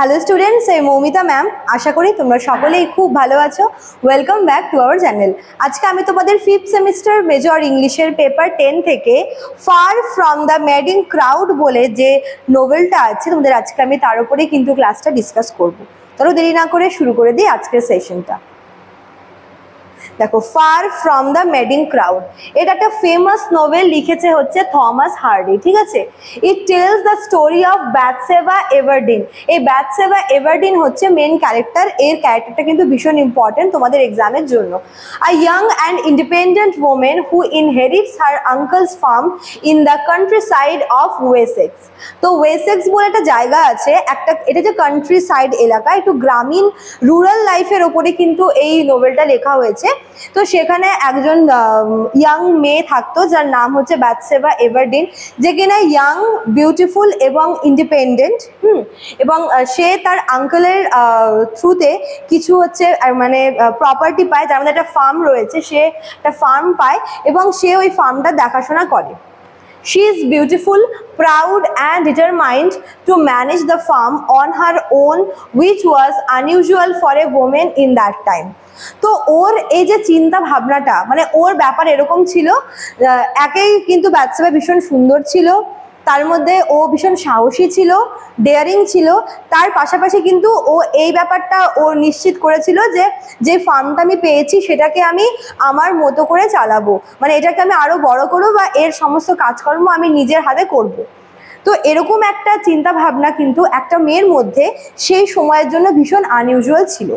Hello students, এই Moumita ma'am. আশা করি তোমরা সকলেই খুব ভালো আছো। Welcome back to our channel. আজকে আমি তোমাদের 5th সেমিস্টার মেজর ইংলিশের পেপার 10 থেকে far from the madding crowd বলে যে নোভেলটা আছে, তোমাদের আজকে আমি তার উপরেই কিন্তু ক্লাসটা ডিসকাস করব। চলো দেরি না করে শুরু করে দিই আজকের সেশনটা। দেখো, far from the madding crowd, এটা একটা ফেমাস নোভেল, লিখেছে হচ্ছে থমাস হার্ডি। ঠিক আছে, it tells the story of Bathsheba Everdene. এই ব্যাথসেবা এভারডিন হচ্ছে মেন ক্যারেক্টার। এর ক্যারেক্টারটা কিন্তু ভীষণ ইম্পর্টেন্ট তোমাদের এক্সামের জন্য। A young and independent woman who inherits her uncle's farm in the countryside of Wessex. তো ওয়েসেক্স বলে একটা জায়গা আছে, এটা যে কান্ট্রি সাইড এলাকা, একটু গ্রামীণ রুরাল লাইফের ওপরে কিন্তু এই নোভেলটা লেখা হয়েছে। তো সেখানে একজন ইয়াং মেয়ে থাকতো যার নাম হচ্ছে ব্যাথসেবা এভারডিন, যে কিনা ইয়াং, বিউটিফুল এবং ইন্ডিপেন্ডেন্ট। এবং সে তার আঙ্কেলের থ্রুতে কিছু হচ্ছে মানে প্রপার্টি পায়, যার মধ্যে একটা ফার্ম রয়েছে। সে একটা ফার্ম পায় এবং সে ওই ফার্মটা দেখাশোনা করে। She is beautiful, proud and determined to manage the farm on her own, which was unusual for a woman in that time. তো ওর এই যে চিন্তা ভাবনাটা, মানে ওর ব্যাপার এরকম ছিল, একেই কিন্তু ব্যাথসেবা ভীষণ সুন্দর ছিল, তার মধ্যে ও ভীষণ সাহসী ছিল, ডেয়ারিং ছিল। তার পাশাপাশি কিন্তু ও এই ব্যাপারটা ও নিশ্চিত করেছিল যে ফার্মটা আমি পেয়েছি সেটাকে আমি আমার মতো করে চালাবো, মানে এটাকে আমি আরো বড় করবো বা এর সমস্ত কাজকর্ম আমি নিজের হাতে করব। তো এরকম একটা চিন্তা ভাবনা কিন্তু একটা মেয়ের মধ্যে সেই সময়ের জন্য ভীষণ আনইউজুয়াল ছিল।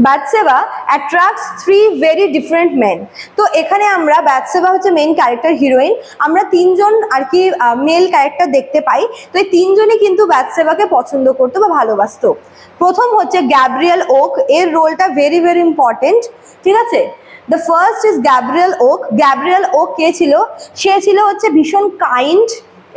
ব্যাথসেবা অ্যাট্রাক্টস 3 ভেরি ডিফারেন্ট মেন। তো এখানে আমরা, ব্যাথসেবা হচ্ছে মেইন ক্যারেক্টার, হিরোইন, আমরা 3 জন আর কি মেল ক্যারেক্টার দেখতে পাই। তো এই 3 জনই কিন্তু ব্যাথসেবাকে পছন্দ করতো বা ভালোবাসতো। প্রথম হচ্ছে গ্যাব্রিয়েল ওক, এর রোলটা ভেরি ভেরি ইম্পর্টেন্ট। ঠিক আছে, the first is Gabriel Oak. Gabriel Oak কে ছিল? সে ছিল হচ্ছে ভীষণ কাইন্ড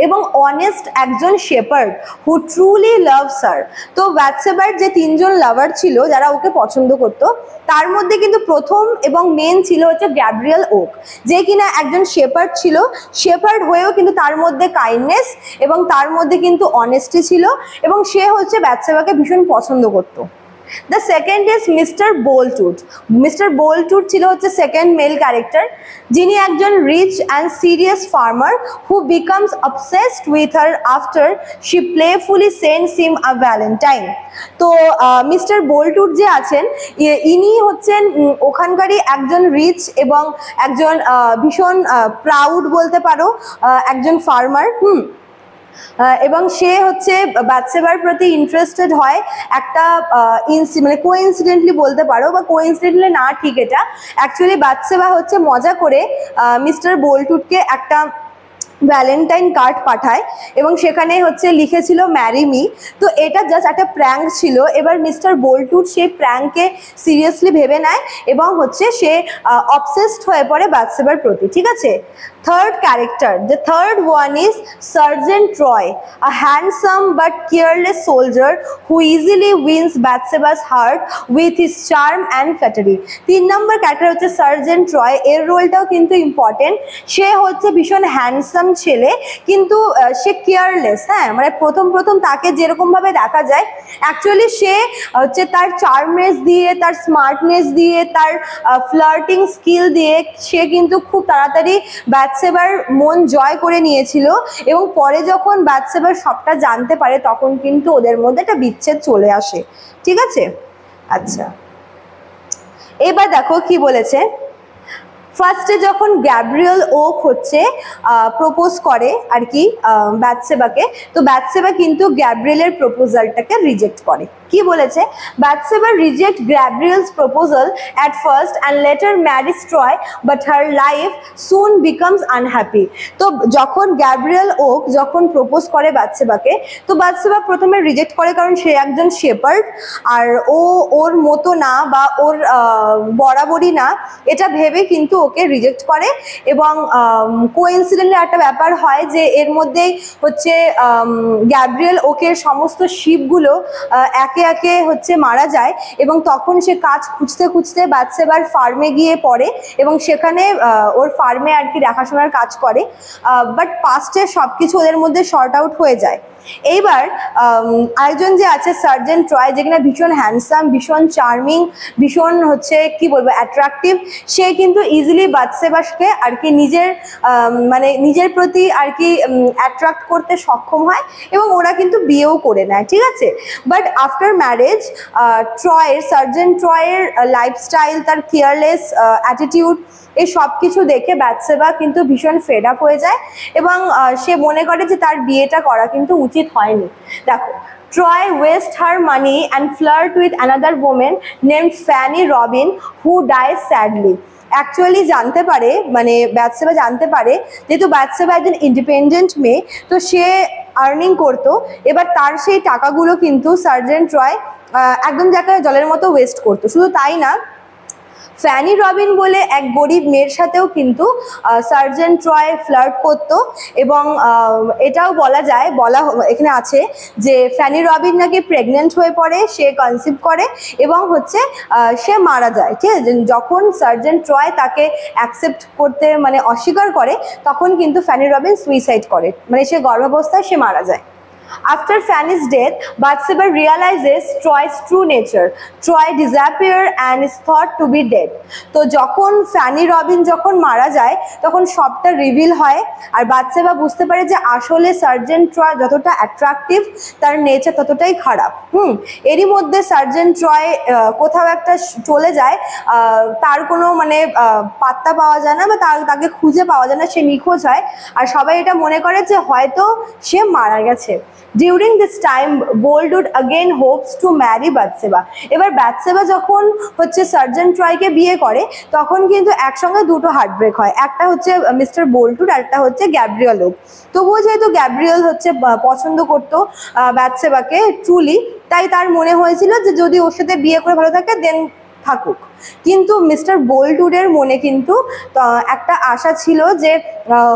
এবং অনেস্ট একজন shepherd who truly loves her. তো ব্যাথসেবার যে 3 জন লাভার ছিল যারা ওকে পছন্দ করতো, তার মধ্যে কিন্তু প্রথম এবং মেন ছিল হচ্ছে গ্যাব্রিয়েল ওক, যে কিনা একজন শেপার্ড ছিল। শেপার্ড হয়েও কিন্তু তার মধ্যে কাইন্ডনেস এবং তার মধ্যে কিন্তু অনেস্টি ছিল, এবং সে হচ্ছে ব্যাথসেবাকে ভীষণ পছন্দ করতো। The second is Mr. Boltwood. Mr. Boltwood ছিল হচ্ছে সেকেন্ড মেল ক্যারেক্টার, যিনি একজন rich and serious farmer who becomes obsessed with her after she playfully sends him a valentine. তো মিস্টার বোল্টউড যে আছেন, ইনি হচ্ছেন ওখানকারই একজন রিচ এবং একজন ভীষণ প্রাউড বলতে পারো একজন ফার্মার। এবং সে হচ্ছে ব্যাথসেবার প্রতি ইন্টারেস্টেড হয় একটা মানে কোইন্সিডেন্টলি বলতে পারো, বা কোইন্সিডেন্টলি না, ঠিক, এটা অ্যাকচুয়ালি ব্যাথসেবা হচ্ছে মজা করে মিস্টার বোল্টউডকে একটা ভ্যালেন্টাইন কার্ড পাঠায় এবং সেখানে হচ্ছে লিখেছিল ম্যারি মি। তো এটা জাস্ট একটা প্র্যাঙ্ক ছিল। এবার মিস্টার বোল্টউড সেই প্র্যাঙ্ককে সিরিয়াসলি ভেবে নেয় এবং হচ্ছে সে অবসেসড হয়ে পড়ে ব্যাথসেবার প্রতি। ঠিক আছে, third character, the third one is Sergeant Troy, a handsome but careless soldier who easily wins Bathsheba's heart with his charm and flattery. 3 number character হচ্ছে সার্জেন্ট ট্রয়। এর রোলটাও কিন্তু ইম্পর্টেন্ট। সে হচ্ছে ভীষণ হ্যান্ডসাম ছেলে, কিন্তু সে কেয়ারলেস। হ্যাঁ, মানে প্রথম তাকে যেরকম ভাবে দেখা যায়, অ্যাকচুয়ালি সে হচ্ছে তার চার্মনেস দিয়ে, তার স্মার্টনেস দিয়ে, তার ফ্লার্টিং স্কিল দিয়ে সে কিন্তু খুব তাড়াতাড়ি ব্যাথসেবার মন জয় করে নিয়েছিল। এবং পরে যখন ব্যাথসেবার সবটা জানতে পারে, তখন কিন্তু ওদের মধ্যে একটা বিচ্ছেদ চলে আসে। ঠিক আছে, আচ্ছা, এবার দেখো কি বলেছে। ফার্স্টে যখন গ্যাব্রিয়েল ওক হচ্ছে প্রপোজ করে আর কি ব্যাথসেবাকে, তো ব্যাথসেবা কিন্তু গ্যাব্রিয়েলের প্রপোজালটাকে রিজেক্ট করে। কি বলেছে? Bathsheba reject Gabriel's proposal at first and later marriage Troy, but her life soon becomes unhappy. তো যখন গ্যাব্রিয়েল ওক যখন প্রপোজ করে ব্যাথসেবাকে, তো ব্যাথসেবা প্রথমে রিজেক্ট করে, কারণ সে একজন শেপার্ড আর ওর মতো না বা ওর বরাবরই না, এটা ভেবে কিন্তু ওকে রিজেক্ট করে এবং কোইন্সিডেন্টলি একটা ব্যাপার হয় যে এর মধ্যেই হচ্ছে গ্যাব্রিয়েল ওকে সমস্ত শিপগুলো একে একে হচ্ছে মারা যায় এবং তখন সে কাজ খুঁজতে খুঁজতে বাথশেবার ফার্মে গিয়ে পড়ে এবং সেখানে ওর ফার্মে আর কি দেখাশোনার কাজ করে, বাট পাস্টে সব কিছু ওদের মধ্যে শর্ট আউট হয়ে যায়। এইবার আরেকজন যে আছে সার্জেন্ট ট্রয়, যে কিনা ভীষণ হ্যান্ডসাম, ভীষণ চার্মিং, ভীষণ হচ্ছে কি বলবো অ্যাট্রাকটিভ, সে কিন্তু ইজিলি বাথশেবাকে আর কি মানে নিজের প্রতি আর কি অ্যাট্রাক্ট করতে সক্ষম হয় এবং ওরা কিন্তু বিয়েও করে নেয়, ঠিক আছে। বাট আফটার ম্যারেজ সার্জেন্ট ট্রয়ের লাইফস্টাইল, তার কেয়ারলেস অ্যাটিটিউড, এই সব কিছু দেখে বাথশেবা কিন্তু ভীষণ ফেড আপ হয়ে যায় এবং সে মনে করে যে তার বিয়েটা করা কিন্তু উচিত হয়নি। দেখো, Troy wastes her money and flirt with another woman named Fanny Robin who dies sadly. Actually জানতে পারে, মানে বাথশেবা জানতে পারে যেহেতু বাথশেবা একজন ইন্ডিপেন্ডেন্ট মেয়ে, তো সে আর্নিং করতো, এবার তার সেই টাকাগুলো কিন্তু সার্জেন্ট ট্রয় একদম জায়গায় জলের মতো ওয়েস্ট করতো। শুধু তাই না, ফ্যানি রবিন বলে এক গরিব মেয়ের সাথেও কিন্তু সার্জেন্ট ট্রয় ফ্লার্ট করতো এবং এটাও এখানে আছে যে ফ্যানি রবিন নাকি প্রেগনেন্ট হয়ে পড়ে, সে কনসিভ করে এবং হচ্ছে সে মারা যায়, ঠিক আছে। যখন সার্জেন্ট ট্রয় তাকে অ্যাকসেপ্ট করতে মানে অস্বীকার করে, তখন কিন্তু ফ্যানি রবিন সুইসাইড করে, মানে সে গর্ভাবস্থায় সে মারা যায়। After Fanny's death, Bathsheba realizes Troy's true nature. Troy disappears and is thought to be dead. তো যখন ফ্যানি রবিন যখন মারা যায় তখন সবটা রিভিল হয় আর বাথশেবা বুঝতে পারে যে আসলে সার্জেন্ট ট্রয় যতটা অ্যাট্রাকটিভ, তার নেচার ততটাই খারাপ। এরই মধ্যে সার্জেন্ট ট্রয় কোথাও একটা চলে যায়, তার কোনো মানে পাত্তা পাওয়া যায় না বা তাকে খুঁজে পাওয়া যায় না, সে নিখোঁজ হয় আর সবাই এটা মনে করে যে হয়তো সে মারা গেছে। During this time, Boldwood again hopes to marry Bathsheba. এবার বাথশেবা যখন হচ্ছে সার্জেন্ট ট্রয়কে বিয়ে করে তখন কিন্তু একসঙ্গে দুটো হার্ট ব্রেক হয়, একটা হচ্ছে মিস্টার বোল্টউড আর একটা হচ্ছে গ্যাব্রিয়েলও। তবুও যেহেতু গ্যাব্রিয়েল হচ্ছে পছন্দ করতো বাথশেবাকে ট্রুলি, তাই তার মনে হয়েছিল যে যদি ওর সাথে বিয়ে করে ভালো থাকে দেন থাকুক। কিন্তু মিস্টার বোল্টউডের মনে কিন্তু একটা আশা ছিল যে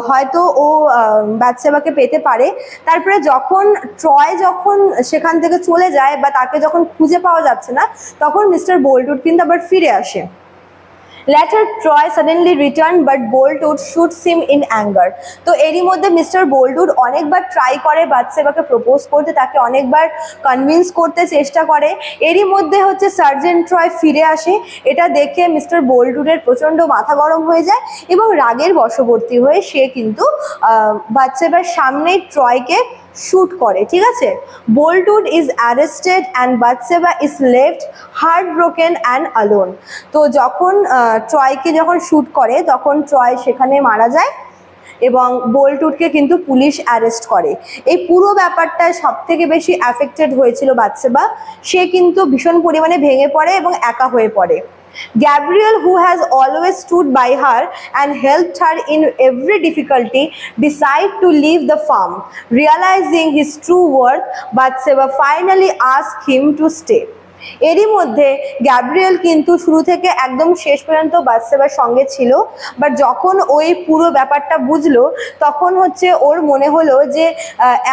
হয়তো ও বাথশেবাকে পেতে পারে। তারপরে যখন ট্রয় সেখান থেকে চলে যায় বা তাকে যখন খুঁজে পাওয়া যাচ্ছে না, তখন মিস্টার বোল্টউড কিন্তু আবার ফিরে আসে। Later, Troy suddenly returned, but Boldwood shoots him in anger. তো এরই মধ্যে মিস্টার বোল্টউড অনেকবার ট্রাই করে বাথশেবাকে প্রপোজ করতে, তাকে অনেকবার কনভিন্স করতে চেষ্টা করে। এরই মধ্যে হচ্ছে সার্জেন্ট ট্রয় ফিরে আসে, এটা দেখে মিস্টার বোল্টউডের প্রচণ্ড মাথা গরম হয়ে যায় এবং রাগের বশবর্তী হয়ে সে কিন্তু বাথশেবার সামনেই ট্রয়কে শুট করে, ঠিক আছে। Boldwood is arrested and Bathsheba is left heartbroken and alone. তো যখন ট্রয়কে যখন শুট করে তখন ট্রয় সেখানে মারা যায় এবং বোল্টউডকে কিন্তু পুলিশ অ্যারেস্ট করে। এই পুরো ব্যাপারটা সব থেকে বেশি অ্যাফেক্টেড হয়েছিল বাথশেবা, সে কিন্তু ভীষণ পরিমাণে ভেঙে পড়ে এবং একা হয়ে পড়ে। Gabriel, who has always stood by her and helped her in every difficulty, decides to leave the farm. Realizing his true worth, Bathsheba finally asks him to stay. এরই মধ্যে গ্যাব্রিয়েল কিন্তু শুরু থেকে একদম শেষ পর্যন্ত বাথশেবার সঙ্গে ছিল, বাট যখন ওই পুরো ব্যাপারটা বুঝলো তখন হচ্ছে ওর মনে হলো যে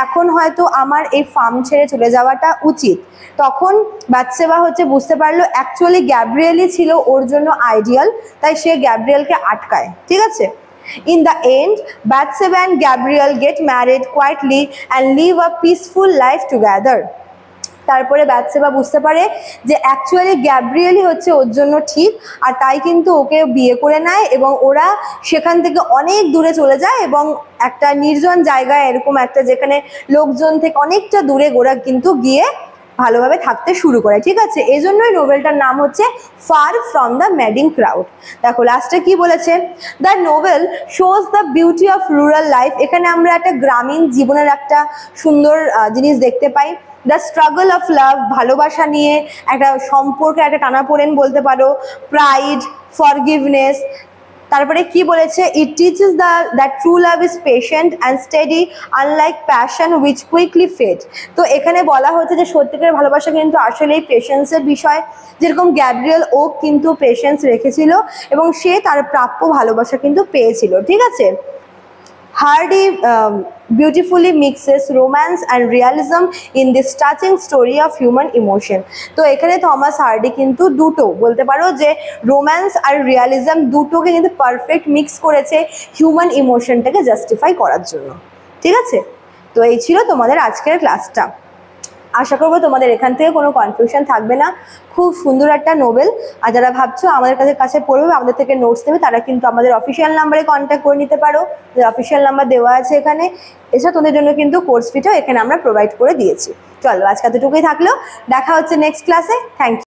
এখন হয়তো আমার এই ফার্ম ছেড়ে চলে যাওয়াটা উচিত। তখন বাথশেবা হচ্ছে বুঝতে পারলো অ্যাকচুয়ালি গ্যাব্রিয়েলই ছিল ওর জন্য আইডিয়াল, তাই সে গ্যাব্রিয়েলকে আটকায়, ঠিক আছে। In the end, Bathsheba and Gabriel get married quietly and live a peaceful life together. তারপরে বাথশেবা বুঝতে পারে যে অ্যাকচুয়ালি গ্যাব্রিয়েলই হচ্ছে ওর জন্য ঠিক, আর তাই কিন্তু ওকে বিয়ে করে নেয় এবং ওরা সেখান থেকে অনেক দূরে চলে যায় এবং একটা নির্জন জায়গায়, এরকম একটা যেখানে লোকজন থেকে অনেকটা দূরে ওরা কিন্তু গিয়ে ভালোভাবে থাকতে শুরু করে, ঠিক আছে। এই জন্যই নোভেলটার নাম হচ্ছে far from the madding crowd. দেখো লাস্টে কি বলেছে, the novel shows the beauty of rural life. এখানে আমরা একটা গ্রামীণ জীবনের একটা সুন্দর জিনিস দেখতে পাই। দ্য স্ট্রাগল অফ লাভ, ভালোবাসা নিয়ে একটা সম্পর্কে একটা টানাপোড়েন বলতে পারো, প্রাইড, ফরগিভনেস, তারপরে কি বলেছে, it teaches that true love is patient and steady unlike passion which quickly fade. তো এখানে বলা হচ্ছে যে সত্যিকারের ভালোবাসা কিন্তু আসলেই পেশেন্সের বিষয়, যেরকম গ্যাব্রিয়েল ওক কিন্তু পেশেন্স রেখেছিল এবং সে তার প্রাপ্য ভালোবাসা কিন্তু পেয়েছিল, ঠিক আছে। Hardy beautifully mixes romance and realism in this touching story of human emotion। তো এখানে থমাস হার্ডি কিন্তু দুটো বলতে পারো যে রোম্যান্স আর রিয়ালিজম দুটোকে কিন্তু পারফেক্ট মিক্স করেছে হিউম্যান ইমোশনটাকে জাস্টিফাই করার জন্য, ঠিক আছে। তো এই ছিল তোমাদের আজকের ক্লাসটা। আশা করবো তোমাদের এখান থেকে কোনো কনফিউশন থাকবে না। খুব সুন্দর একটা নোবেল। আর যারা ভাবছো আমাদের কাছে পড়বে, আমাদের থেকে নোটস নেবে, তারা কিন্তু আমাদের অফিসিয়াল নাম্বারে কন্ট্যাক্ট করে নিতে পারো, যে অফিসিয়াল নাম্বার দেওয়া আছে এখানে। এছাড়া তোমাদের জন্য কিন্তু কোর্স ফিটাও এখানে আমরা প্রোভাইড করে দিয়েছি। চলো আজকে এতটুকুই থাকলো, দেখা হচ্ছে নেক্সট ক্লাসে। Thank you.